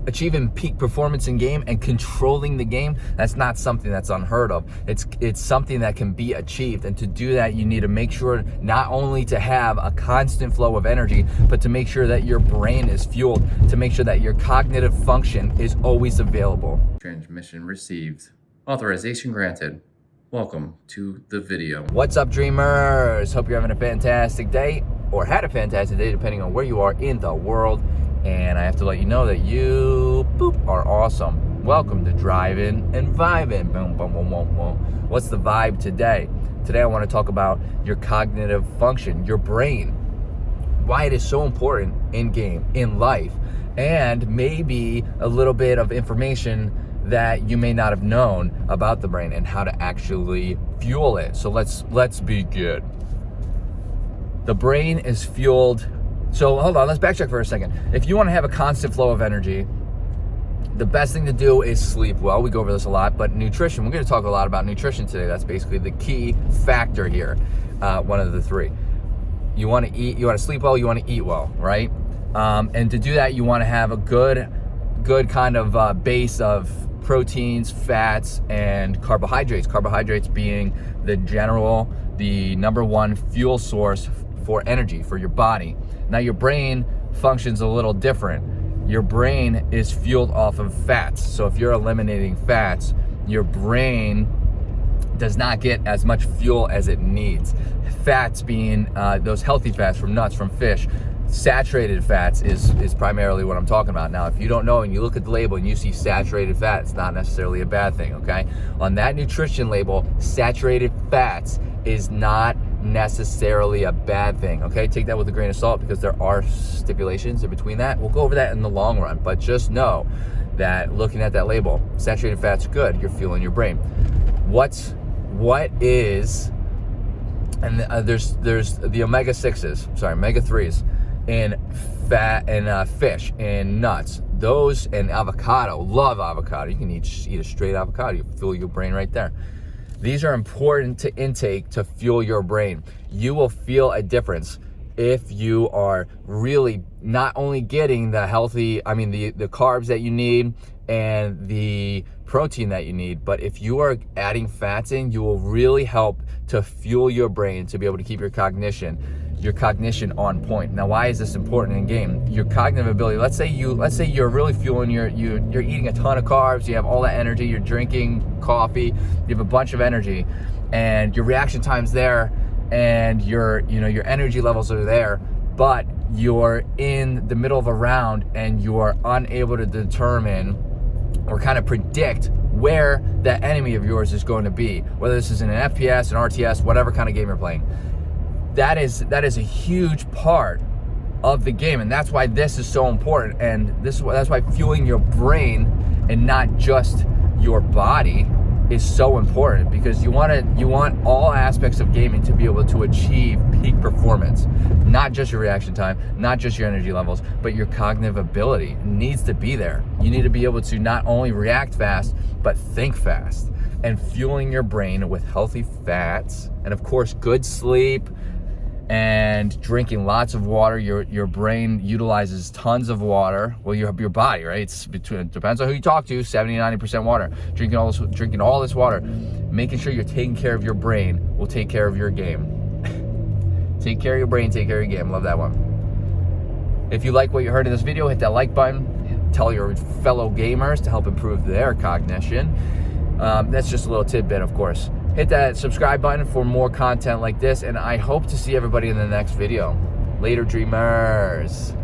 achieving peak performance in game and controlling the game, that's not something that's unheard of. It's something that can be achieved, and to do that you need to make sure not only to have a constant flow of energy, but to make sure that your brain is fueled, to make sure that your cognitive function is always available. Transmission received. Authorization granted. Welcome to the video. What's up, dreamers? Hope you're having a fantastic day, or had a fantastic day depending on where you are in the world. And I have to let you know that you are awesome. Welcome to Driving and Vibing. Boom, boom, boom, boom, boom. What's the vibe today? Today I want to talk about your cognitive function, your brain, why it is so important in game, in life, and maybe a little bit of information that you may not have known about the brain and how to actually fuel it. So let's begin. The brain is fueled. So hold on, let's backtrack for a second. If you want to have a constant flow of energy, the best thing to do is sleep well. We go over this a lot, but nutrition, we're going to talk a lot about nutrition today. That's basically the key factor here, one of the three. You want to eat, you want to sleep well, you want to eat well, right? And to do that, you want to have a good kind of base of proteins, fats, and carbohydrates. Carbohydrates being the number one fuel source for energy for your body. Now your brain functions a little different. Your brain is fueled off of fats. So if you're eliminating fats, your brain does not get as much fuel as it needs. Fats being those healthy fats from nuts, from fish. Saturated fats is primarily what I'm talking about. Now, if you don't know and you look at the label and you see saturated fat, it's not necessarily a bad thing, okay? On that nutrition label, saturated fats is not necessarily a bad thing, okay? Take that with a grain of salt because there are stipulations in between that. We'll go over that in the long run, but just know that looking at that label, saturated fat's good, you're fueling your brain. What is, and there's the omega-3s in fat and fish and nuts, those, and avocado. Love avocado. You can eat a straight avocado, you fuel your brain right there. These are important to intake to fuel your brain. You will feel a difference if you are really not only getting the carbs that you need and the protein that you need, but if you are adding fats in, you will really help to fuel your brain to be able to keep your cognition on point. Now, why is this important in game? Your cognitive ability, let's say you're really fueling you're eating a ton of carbs, you have all that energy, you're drinking coffee, you have a bunch of energy, and your reaction time's there, and your energy levels are there, but you're in the middle of a round and you're unable to determine or kind of predict where that enemy of yours is going to be, whether this is in an FPS, an RTS, whatever kind of game you're playing. That is a huge part of the game, and that's why this is so important, and that's why fueling your brain and not just your body is so important, because you want all aspects of gaming to be able to achieve peak performance. Not just your reaction time, not just your energy levels, but your cognitive ability needs to be there. You need to be able to not only react fast, but think fast. And fueling your brain with healthy fats, and of course good sleep, and drinking lots of water. Your brain utilizes tons of water. Well, your body, right? Depends on who you talk to, 70-90% water. Drinking all this water, making sure you're taking care of your brain will take care of your game. Take care of your brain, take care of your game. Love that one. If you like what you heard in this video, hit that like button. Tell your fellow gamers to help improve their cognition. That's just a little tidbit, of course. Hit that subscribe button for more content like this, and I hope to see everybody in the next video. Later, dreamers.